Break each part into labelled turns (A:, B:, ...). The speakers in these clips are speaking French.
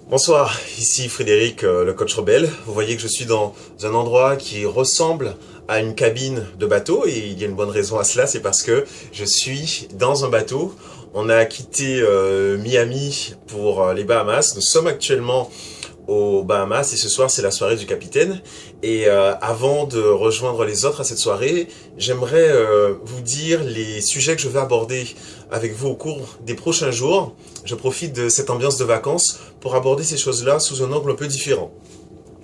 A: Bonsoir, ici Frédéric, le coach rebelle. Vous voyez que je suis dans un endroit qui ressemble à une cabine de bateau et il y a une bonne raison à cela, c'est parce que je suis dans un bateau. On a quitté Miami pour les Bahamas. Nous sommes actuellement aux Bahamas et ce soir c'est la soirée du capitaine. Et avant de rejoindre les autres à cette soirée, j'aimerais vous dire les sujets que je vais aborder avec vous au cours des prochains jours. Je profite de cette ambiance de vacances pour aborder ces choses-là sous un angle un peu différent.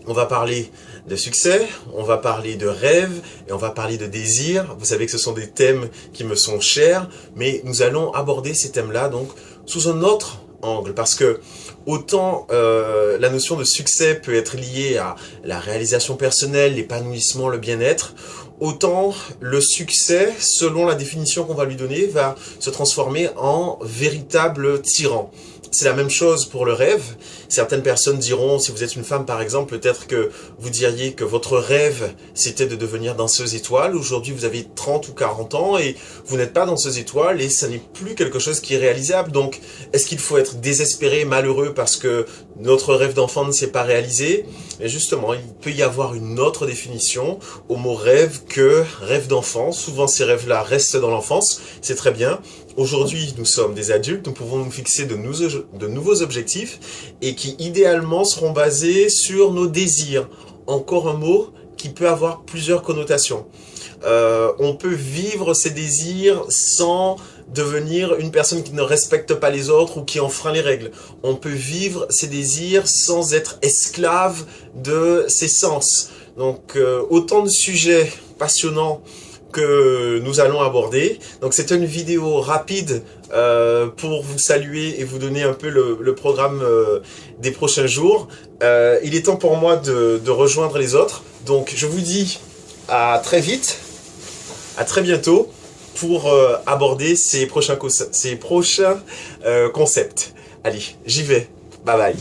A: On va parler de succès, on va parler de rêve et on va parler de désir. Vous savez que ce sont des thèmes qui me sont chers, mais nous allons aborder ces thèmes-là donc sous un autre angle, parce que autant la notion de succès peut être liée à la réalisation personnelle, l'épanouissement, le bien-être, autant le succès, selon la définition qu'on va lui donner, va se transformer en véritable tyran. C'est la même chose pour le rêve. Certaines personnes diront, si vous êtes une femme par exemple, peut-être que vous diriez que votre rêve c'était de devenir danseuse étoile. Aujourd'hui vous avez 30 ou 40 ans et vous n'êtes pas danseuse étoile et ça n'est plus quelque chose qui est réalisable. Donc est-ce qu'il faut être désespéré, malheureux parce que notre rêve d'enfant ne s'est pas réalisé? Et justement, il peut y avoir une autre définition au mot rêve que rêve d'enfant. Souvent ces rêves-là restent dans l'enfance, c'est très bien. Aujourd'hui, nous sommes des adultes, nous pouvons nous fixer de nouveaux objectifs et qui idéalement seront basés sur nos désirs. Encore un mot qui peut avoir plusieurs connotations. On peut vivre ses désirs sans devenir une personne qui ne respecte pas les autres ou qui enfreint les règles. On peut vivre ses désirs sans être esclave de ses sens. Donc autant de sujets passionnants que nous allons aborder. Donc c'est une vidéo rapide pour vous saluer et vous donner un peu le programme des prochains jours. Il est temps pour moi de rejoindre les autres. Donc je vous dis à très vite, à très bientôt pour aborder ces prochains concepts. Allez, j'y vais. Bye bye.